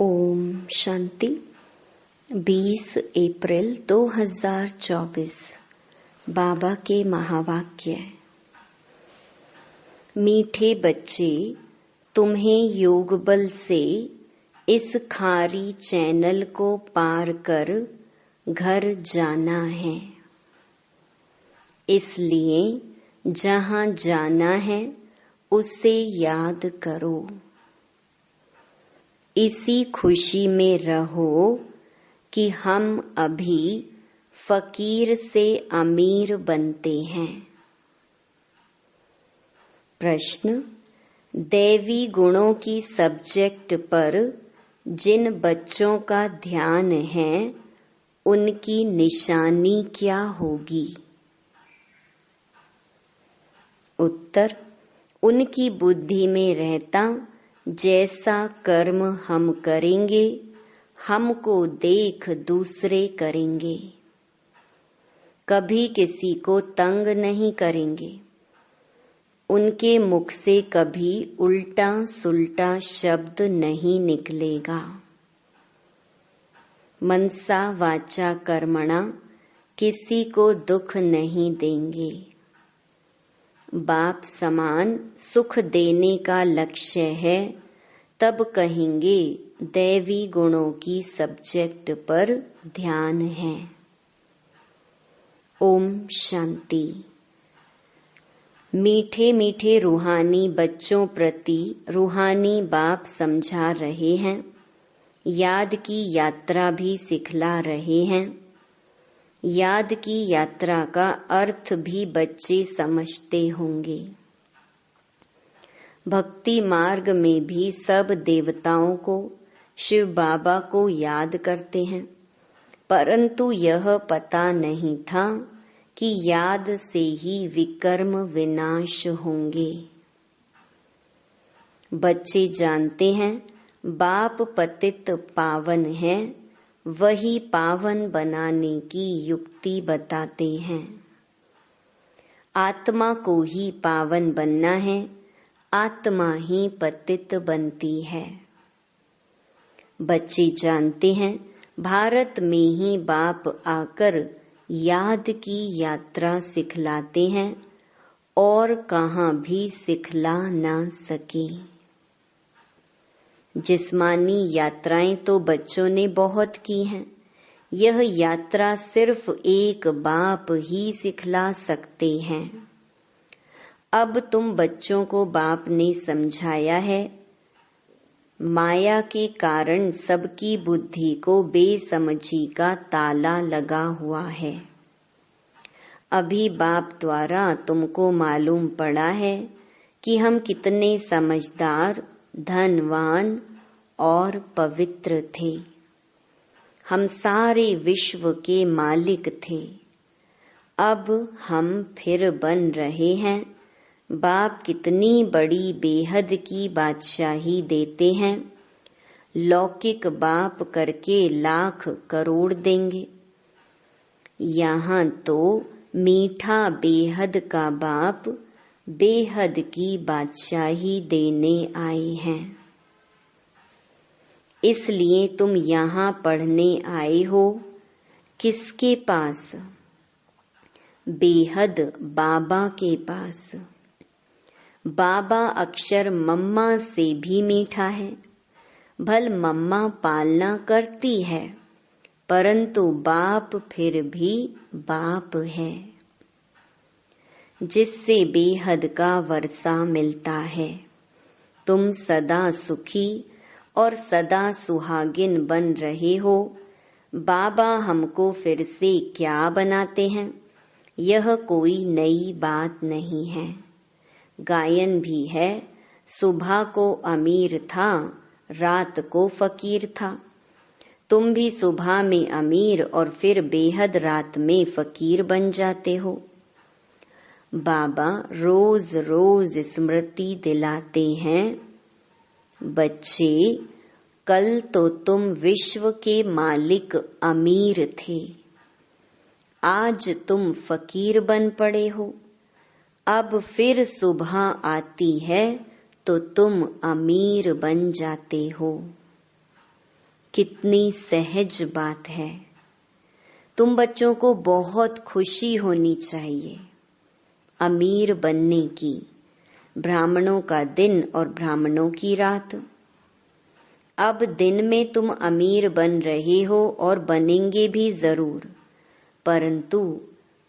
ओम शांति। 20 अप्रैल 2024 बाबा के महावाक्य। मीठे बच्चे, तुम्हें योग बल से इस खारी चैनल को पार कर घर जाना है। इसलिए जहाँ जाना है उसे याद करो। इसी खुशी में रहो कि हम अभी फकीर से अमीर बनते हैं। प्रश्न: दैवी गुणों की सब्जेक्ट पर जिन बच्चों का ध्यान है उनकी निशानी क्या होगी? उत्तर: उनकी बुद्धि में रहता जैसा कर्म हम करेंगे हमको देख दूसरे करेंगे। कभी किसी को तंग नहीं करेंगे। उनके मुख से कभी उल्टा सुल्टा शब्द नहीं निकलेगा। मनसा वाचा कर्मणा किसी को दुख नहीं देंगे। बाप समान सुख देने का लक्ष्य है तब कहेंगे दैवी गुणों की सब्जेक्ट पर ध्यान है। ओम शांति। मीठे मीठे रूहानी बच्चों प्रति रूहानी बाप समझा रहे हैं, याद की यात्रा भी सिखला रहे हैं। याद की यात्रा का अर्थ भी बच्चे समझते होंगे। भक्ति मार्ग में भी सब देवताओं को, शिव बाबा को याद करते हैं, परंतु यह पता नहीं था कि याद से ही विकर्म विनाश होंगे। बच्चे जानते हैं बाप पतित पावन है, वही पावन बनाने की युक्ति बताते हैं। आत्मा को ही पावन बनना है, आत्मा ही पतित बनती है। बच्चे जानते हैं भारत में ही बाप आकर याद की यात्रा सिखलाते हैं और कहाँ भी सिखला ना सके। जिस्मानी यात्राएं तो बच्चों ने बहुत की हैं। यह यात्रा सिर्फ एक बाप ही सिखला सकते हैं। अब तुम बच्चों को बाप ने समझाया है। माया के कारण सबकी बुद्धि को बेसमझी का ताला लगा हुआ है। अभी बाप द्वारा तुमको मालूम पड़ा है कि हम कितने समझदार, धनवान और पवित्र थे। हम सारे विश्व के मालिक थे। अब हम फिर बन रहे हैं। बाप कितनी बड़ी बेहद की बादशाही देते हैं। लौकिक बाप करके लाख करोड़ देंगे। यहाँ तो मीठा बेहद का बाप बेहद की बादशाही देने आए हैं। इसलिए तुम यहाँ पढ़ने आए हो। किसके पास? बेहद बाबा के पास। बाबा अक्षर मम्मा से भी मीठा है। भल मम्मा पालना करती है, परंतु बाप फिर भी बाप है, जिससे बेहद का वर्षा मिलता है। तुम सदा सुखी और सदा सुहागिन बन रहे हो। बाबा हमको फिर से क्या बनाते हैं, यह कोई नई बात नहीं है। गायन भी है, सुबह को अमीर था, रात को फकीर था। तुम भी सुबह में अमीर और फिर बेहद रात में फकीर बन जाते हो। बाबा रोज रोज स्मृति दिलाते हैं, बच्चे कल तो तुम विश्व के मालिक अमीर थे, आज तुम फकीर बन पड़े हो। अब फिर सुबह आती है तो तुम अमीर बन जाते हो। कितनी सहज बात है। तुम बच्चों को बहुत खुशी होनी चाहिए अमीर बनने की। ब्राह्मणों का दिन और ब्राह्मणों की रात। अब दिन में तुम अमीर बन रहे हो और बनेंगे भी जरूर, परंतु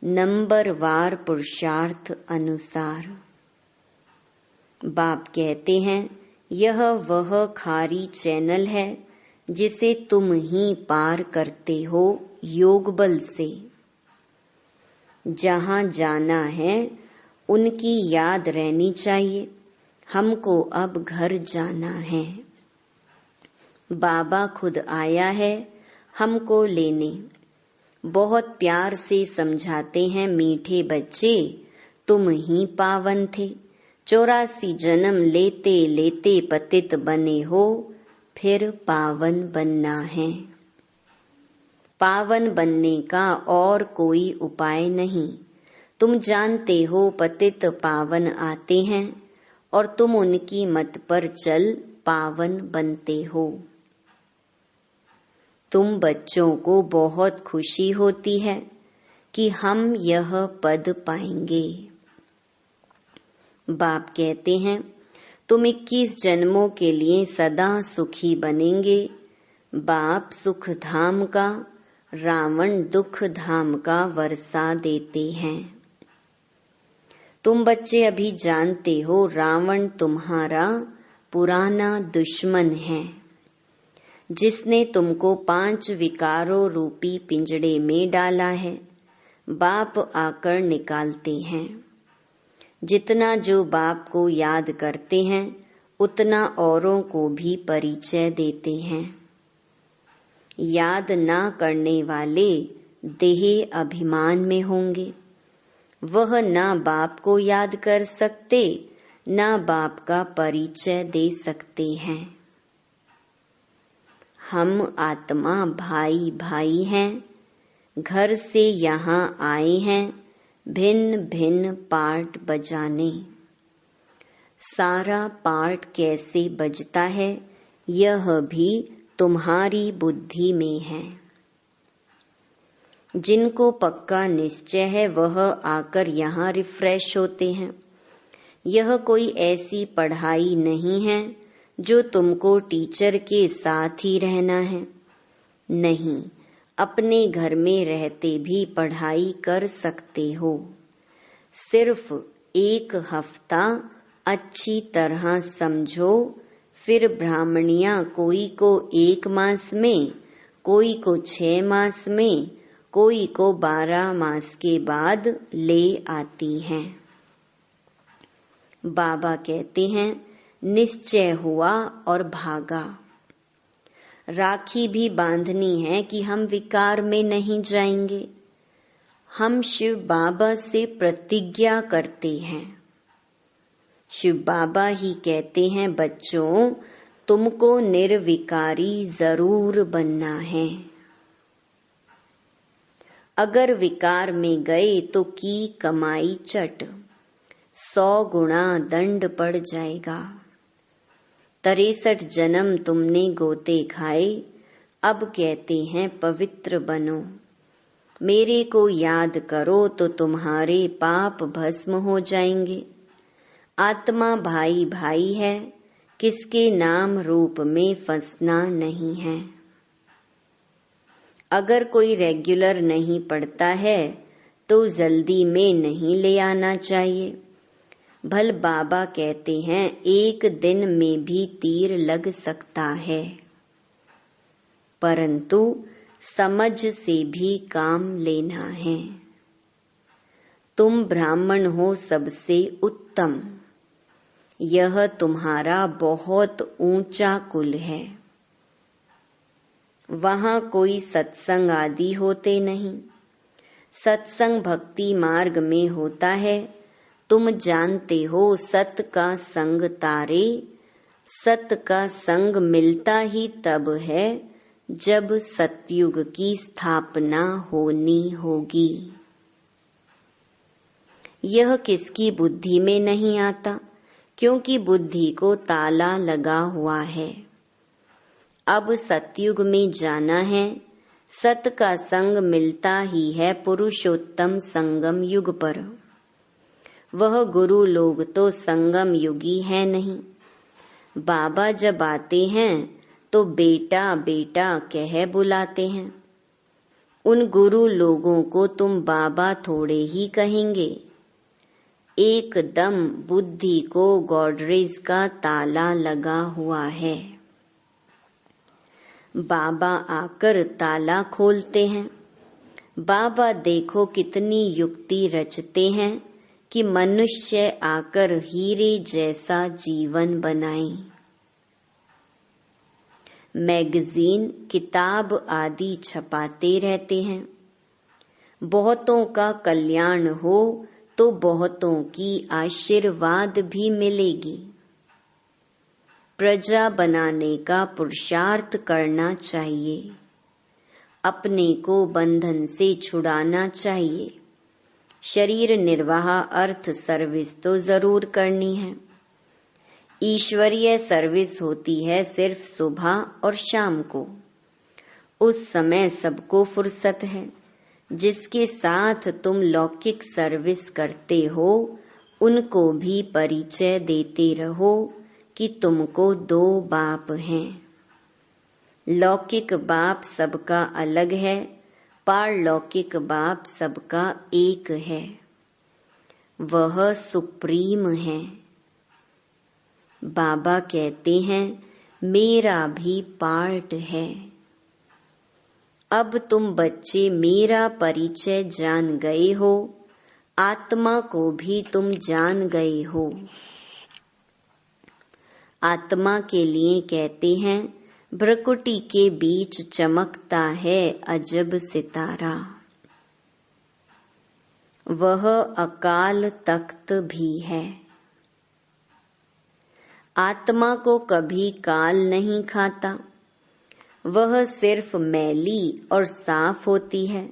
नंबरवार पुरुषार्थ अनुसार। बाप कहते हैं यह वह खारी चैनल है जिसे तुम ही पार करते हो योग बल से। जहां जाना है उनकी याद रहनी चाहिए। हमको अब घर जाना है। बाबा खुद आया है हमको लेने। बहुत प्यार से समझाते हैं, मीठे बच्चे तुम ही पावन थे। 84 जन्म लेते लेते पतित बने हो, फिर पावन बनना है। पावन बनने का और कोई उपाय नहीं। तुम जानते हो पतित पावन आते हैं और तुम उनकी मत पर चल पावन बनते हो। तुम बच्चों को बहुत खुशी होती है कि हम यह पद पाएंगे। बाप कहते हैं तुम 21 जन्मों के लिए सदा सुखी बनेंगे। बाप सुख धाम का, रावण दुख धाम का वर्षा देते हैं। तुम बच्चे अभी जानते हो रावण तुम्हारा पुराना दुश्मन है, जिसने तुमको 5 विकारों रूपी पिंजड़े में डाला है। बाप आकर निकालते हैं। जितना जो बाप को याद करते हैं उतना औरों को भी परिचय देते हैं। याद ना करने वाले देह अभिमान में होंगे। वह ना बाप को याद कर सकते, ना बाप का परिचय दे सकते हैं। हम आत्मा भाई भाई हैं। घर से यहाँ आए हैं भिन्न भिन्न पार्ट बजाने। सारा पार्ट कैसे बजता है यह भी तुम्हारी बुद्धि में है। जिनको पक्का निश्चय है वह आकर यहाँ रिफ्रेश होते हैं। यह कोई ऐसी पढ़ाई नहीं है जो तुमको टीचर के साथ ही रहना है। नहीं, अपने घर में रहते भी पढ़ाई कर सकते हो। सिर्फ 1 हफ्ता अच्छी तरह समझो, फिर ब्राह्मणियां कोई को 1 मास में, कोई को 6 मास में, कोई को 12 मास के बाद ले आती हैं। बाबा कहते हैं निश्चय हुआ और भागा। राखी भी बांधनी है कि हम विकार में नहीं जाएंगे। हम शिव बाबा से प्रतिज्ञा करते हैं। शिव बाबा ही कहते हैं बच्चों तुमको निर्विकारी जरूर बनना है। अगर विकार में गए तो की कमाई चट, 100 गुना दंड पड़ जाएगा। 63 जन्म तुमने गोते खाए, अब कहते हैं पवित्र बनो। मेरे को याद करो तो तुम्हारे पाप भस्म हो जाएंगे। आत्मा भाई भाई है, किसके नाम रूप में फंसना नहीं है। अगर कोई रेगुलर नहीं पढ़ता है तो जल्दी में नहीं ले आना चाहिए। भल बाबा कहते हैं 1 दिन में भी तीर लग सकता है, परंतु समझ से भी काम लेना है। तुम ब्राह्मण हो सबसे उत्तम। यह तुम्हारा बहुत ऊंचा कुल है। वहां कोई सत्संग आदि होते नहीं। सत्संग भक्ति मार्ग में होता है। तुम जानते हो सत का संग तारे। सत का संग मिलता ही तब है जब सतयुग की स्थापना होनी होगी। यह किसकी बुद्धि में नहीं आता, क्योंकि बुद्धि को ताला लगा हुआ है। अब सतयुग में जाना है, सत का संग मिलता ही है पुरुषोत्तम संगम युग पर। वह गुरु लोग तो संगम युगी है नहीं। बाबा जब आते हैं तो बेटा बेटा कह बुलाते हैं। उन गुरु लोगों को तुम बाबा थोड़े ही कहेंगे। एकदम बुद्धि को गॉडरेज का ताला लगा हुआ है। बाबा आकर ताला खोलते हैं। बाबा देखो कितनी युक्ति रचते हैं कि मनुष्य आकर हीरे जैसा जीवन बनाए। मैगजीन, किताब आदि छपाते रहते हैं। बहुतों का कल्याण हो तो बहुतों की आशीर्वाद भी मिलेगी। प्रजा बनाने का पुरुषार्थ करना चाहिए। अपने को बंधन से छुड़ाना चाहिए। शरीर निर्वाह अर्थ सर्विस तो जरूर करनी है। ईश्वरीय सर्विस होती है सिर्फ सुबह और शाम को। उस समय सबको फुर्सत है। जिसके साथ तुम लौकिक सर्विस करते हो उनको भी परिचय देते रहो कि तुमको 2 बाप हैं। लौकिक बाप सबका अलग है, पारलौकिक बाप सबका एक है। वह सुप्रीम है। बाबा कहते हैं मेरा भी पार्ट है। अब तुम बच्चे मेरा परिचय जान गए हो, आत्मा को भी तुम जान गए हो। आत्मा के लिए कहते हैं भ्रकुटी के बीच चमकता है अजब सितारा। वह अकाल तख्त भी है। आत्मा को कभी काल नहीं खाता। वह सिर्फ मैली और साफ होती है।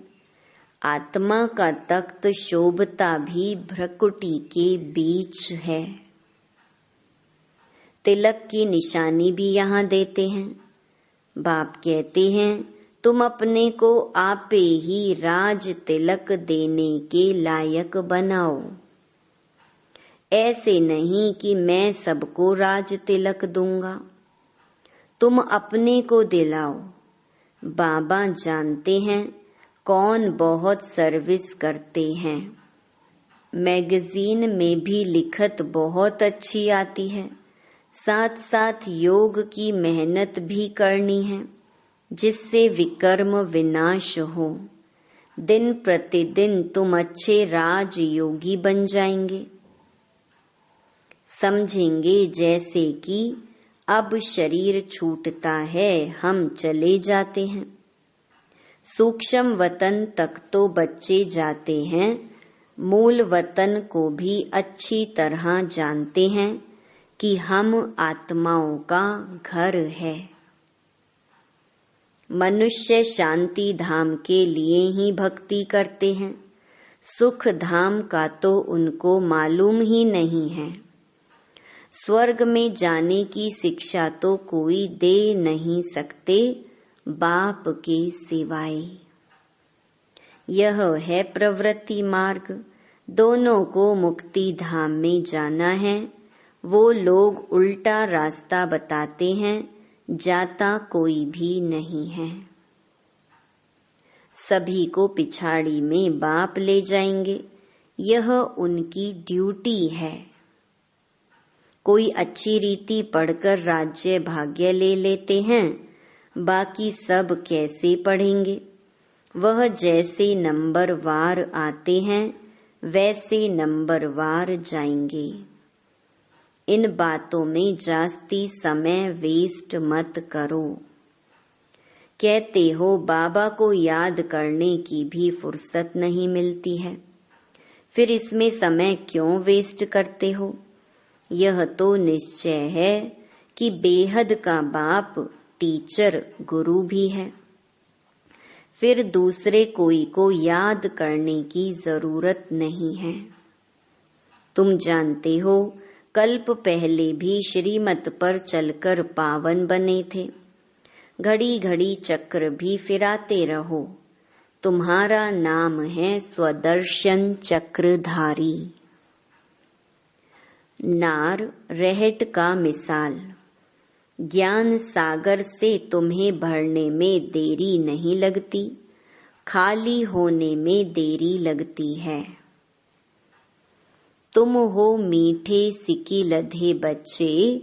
आत्मा का तख्त शोभता भी भ्रकुटी के बीच है। तिलक की निशानी भी यहाँ देते हैं। बाप कहते हैं तुम अपने को आपे ही राज तिलक देने के लायक बनाओ। ऐसे नहीं कि मैं सबको राज तिलक दूंगा। तुम अपने को दिलाओ। बाबा जानते हैं कौन बहुत सर्विस करते हैं। मैगजीन में भी लिखत बहुत अच्छी आती है। साथ साथ योग की मेहनत भी करनी है जिससे विकर्म विनाश हो। दिन प्रतिदिन तुम अच्छे राजयोगी बन जाएंगे। समझेंगे जैसे कि अब शरीर छूटता है, हम चले जाते हैं। सूक्ष्म वतन तक तो बच्चे जाते हैं, मूल वतन को भी अच्छी तरह जानते हैं कि हम आत्माओं का घर है। मनुष्य शांति धाम के लिए ही भक्ति करते हैं। सुख धाम का तो उनको मालूम ही नहीं है। स्वर्ग में जाने की शिक्षा तो कोई दे नहीं सकते बाप के सिवाय। यह है प्रवृत्ति मार्ग। दोनों को मुक्ति धाम में जाना है। वो लोग उल्टा रास्ता बताते हैं, जाता कोई भी नहीं है। सभी को पिछाड़ी में बाप ले जाएंगे। यह उनकी ड्यूटी है। कोई अच्छी रीति पढ़कर राज्य भाग्य ले लेते हैं, बाकी सब कैसे पढ़ेंगे। वह जैसे नंबर वार आते हैं वैसे नंबर वार जाएंगे। इन बातों में जास्ती समय वेस्ट मत करो। कहते हो बाबा को याद करने की भी फुर्सत नहीं मिलती है, फिर इसमें समय क्यों वेस्ट करते हो। यह तो निश्चय है कि बेहद का बाप टीचर गुरु भी है। फिर दूसरे कोई को याद करने की जरूरत नहीं है। तुम जानते हो कल्प पहले भी श्रीमत पर चलकर पावन बने थे। घड़ी घड़ी चक्र भी फिराते रहो। तुम्हारा नाम है स्वदर्शन चक्रधारी। नार रहट का मिसाल। ज्ञान सागर से तुम्हें भरने में देरी नहीं लगती, खाली होने में देरी लगती है। तुम हो मीठे सिकी लधे बच्चे,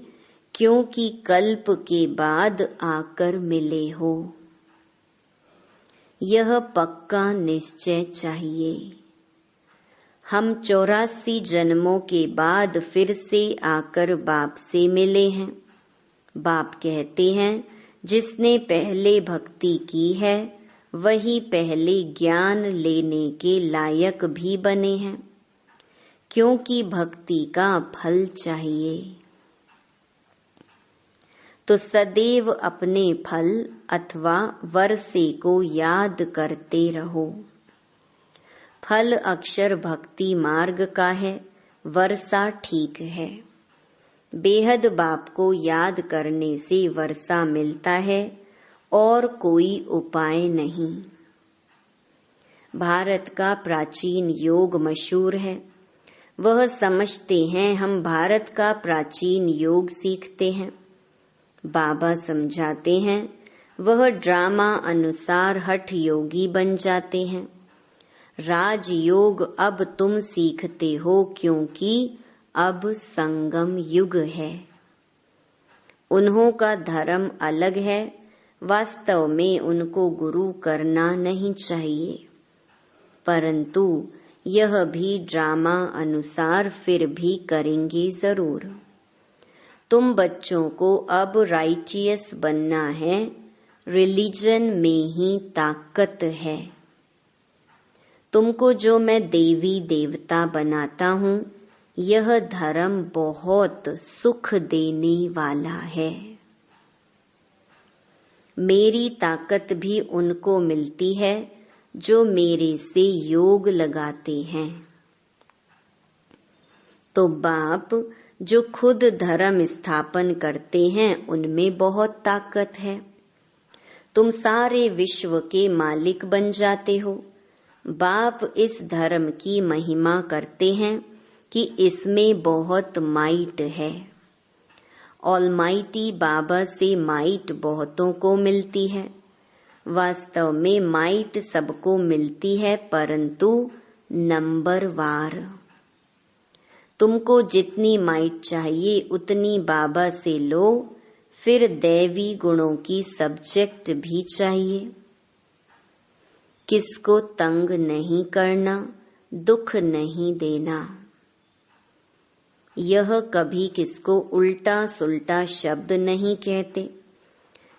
क्योंकि कल्प के बाद आकर मिले हो। यह पक्का निश्चय चाहिए। हम 84 जन्मों के बाद फिर से आकर बाप से मिले हैं। बाप कहते हैं, जिसने पहले भक्ति की है वही पहले ज्ञान लेने के लायक भी बने हैं, क्योंकि भक्ति का फल चाहिए। तो सदैव अपने फल अथवा वर्षे को याद करते रहो। फल अक्षर भक्ति मार्ग का है, वर्षा ठीक है। बेहद बाप को याद करने से वर्षा मिलता है और कोई उपाय नहीं। भारत का प्राचीन योग मशहूर है। वह समझते हैं हम भारत का प्राचीन योग सीखते हैं। बाबा समझाते हैं वह ड्रामा अनुसार हठ योगी बन जाते हैं। राजयोग अब तुम सीखते हो, क्योंकि अब संगम युग है। उन्हों का धर्म अलग है। वास्तव में उनको गुरु करना नहीं चाहिए, परंतु यह भी ड्रामा अनुसार फिर भी करेंगे जरूर। तुम बच्चों को अब राइटियस बनना है। रिलीजन में ही ताकत है। तुमको जो मैं देवी देवता बनाता हूँ, यह धर्म बहुत सुख देने वाला है। मेरी ताकत भी उनको मिलती है जो मेरे से योग लगाते हैं। तो बाप जो खुद धर्म स्थापन करते हैं, उनमें बहुत ताकत है। तुम सारे विश्व के मालिक बन जाते हो। बाप इस धर्म की महिमा करते हैं कि इसमें बहुत माइट है। ऑलमाइटी बाबा से माइट बहुतों को मिलती है। वास्तव में माइट सबको मिलती है, परंतु नंबरवार। तुमको जितनी माइट चाहिए उतनी बाबा से लो। फिर दैवी गुणों की सब्जेक्ट भी चाहिए। किसको तंग नहीं करना, दुख नहीं देना। यह कभी किसको उल्टा सुल्टा शब्द नहीं कहते।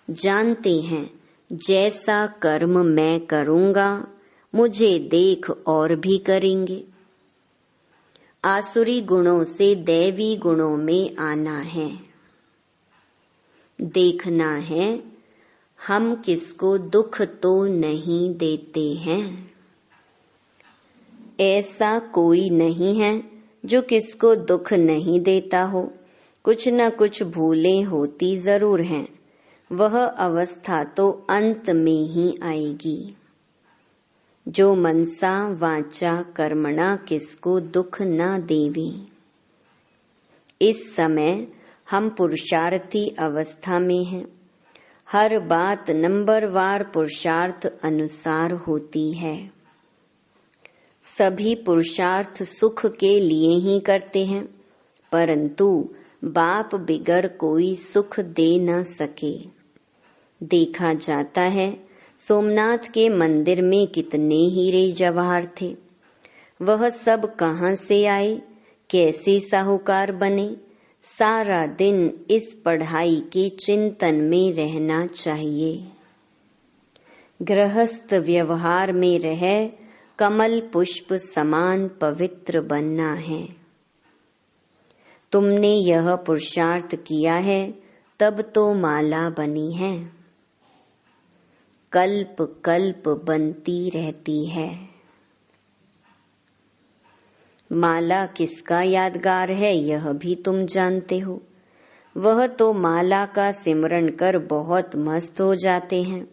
जानते हैं जैसा कर्म मैं करूंगा, मुझे देख और भी करेंगे। आसुरी गुणों से दैवी गुणों में आना है। देखना है हम किसको दुख तो नहीं देते हैं। ऐसा कोई नहीं है जो किसको दुख नहीं देता हो। कुछ न कुछ भूलें होती जरूर हैं। वह अवस्था तो अंत में ही आएगी। जो मनसा वाचा कर्मणा किसको दुख न देवी। इस समय हम पुरुषार्थी अवस्था में हैं। हर बात नंबरवार पुरुषार्थ अनुसार होती है। सभी पुरुषार्थ सुख के लिए ही करते हैं, परंतु बाप बिगर कोई सुख दे न सके। देखा जाता है सोमनाथ के मंदिर में कितने हीरे जवाहर थे। वह सब कहाँ से आए, कैसे साहूकार बने। सारा दिन इस पढ़ाई के चिंतन में रहना चाहिए। गृहस्थ व्यवहार में रह कमल पुष्प समान पवित्र बनना है। तुमने यह पुरुषार्थ किया है, तब तो माला बनी है। कल्प कल्प बनती रहती है। माला किसका यादगार है, यह भी तुम जानते हो। वह तो माला का सिमरन कर बहुत मस्त हो जाते हैं।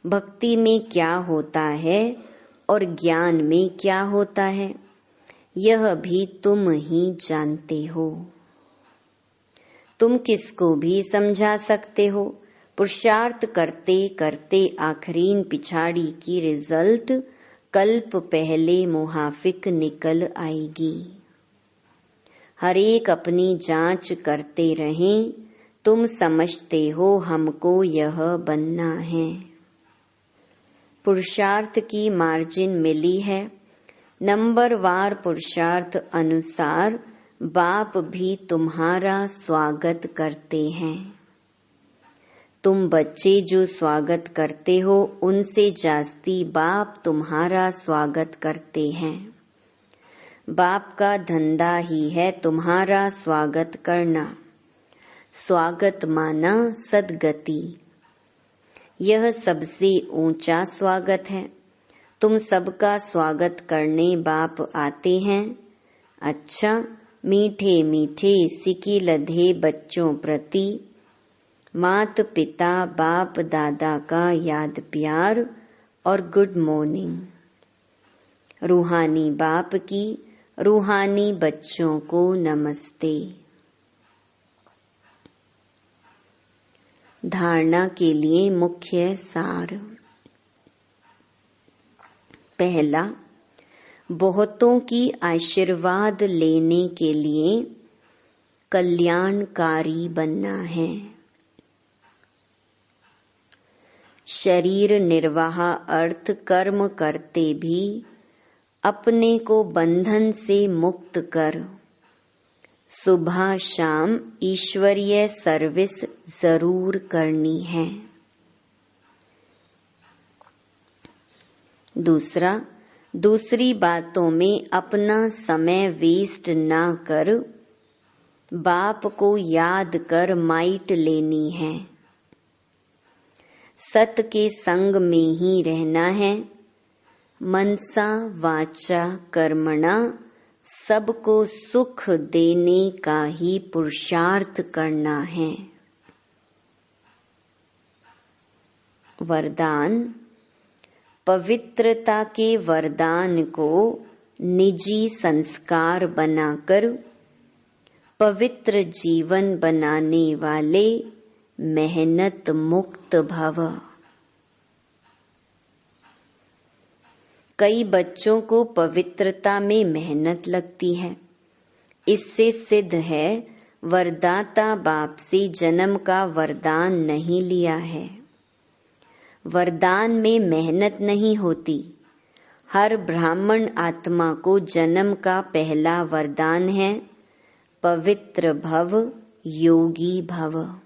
भक्ति में क्या होता है और ज्ञान में क्या होता है, यह भी तुम ही जानते हो। तुम किसको भी समझा सकते हो। पुरुषार्थ करते करते आखरीन पिछाड़ी की रिजल्ट कल्प पहले मुहाफिक निकल आएगी। हर एक अपनी जांच करते रहें। तुम समझते हो हमको यह बनना है। पुरुषार्थ की मार्जिन मिली है। नंबरवार पुरुषार्थ अनुसार बाप भी तुम्हारा स्वागत करते हैं। तुम बच्चे जो स्वागत करते हो उनसे जास्ती बाप तुम्हारा स्वागत करते हैं। बाप का धंधा ही है तुम्हारा स्वागत करना। स्वागत माना सद्गति। यह सबसे ऊंचा स्वागत है। तुम सबका स्वागत करने बाप आते हैं। अच्छा, मीठे मीठे सिकी लधे बच्चों प्रति मात पिता बाप दादा का याद प्यार और गुड मॉर्निंग। रूहानी बाप की रूहानी बच्चों को नमस्ते। धारणा के लिए मुख्य सार। पहला, बहुतों की आशीर्वाद लेने के लिए कल्याणकारी बनना है। शरीर निर्वाह अर्थ कर्म करते भी अपने को बंधन से मुक्त कर सुबह शाम ईश्वरीय सर्विस जरूर करनी है। दूसरा, दूसरी बातों में अपना समय वेस्ट ना कर बाप को याद कर माइट लेनी है। सत के संग में ही रहना है। मनसा वाचा कर्मणा सबको सुख देने का ही पुरुषार्थ करना है। वरदान। पवित्रता के वरदान को निजी संस्कार बनाकर पवित्र जीवन बनाने वाले मेहनत मुक्त भव। कई बच्चों को पवित्रता में मेहनत लगती है। इससे सिद्ध है वरदाता बाप से जन्म का वरदान नहीं लिया है। वरदान में मेहनत नहीं होती। हर ब्राह्मण आत्मा को जन्म का पहला वरदान है पवित्र भव, योगी भव।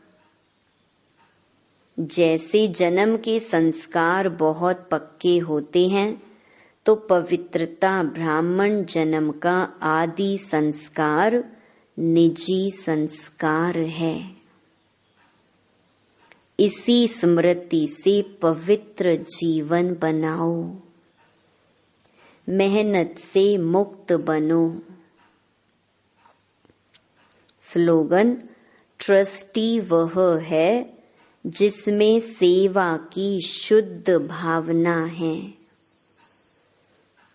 जैसे जन्म के संस्कार बहुत पक्के होते हैं तो पवित्रता ब्राह्मण जन्म का आदि संस्कार निजी संस्कार है। इसी स्मृति से पवित्र जीवन बनाओ। मेहनत से मुक्त बनो। स्लोगन। ट्रस्टी वह है जिसमें सेवा की शुद्ध भावना है।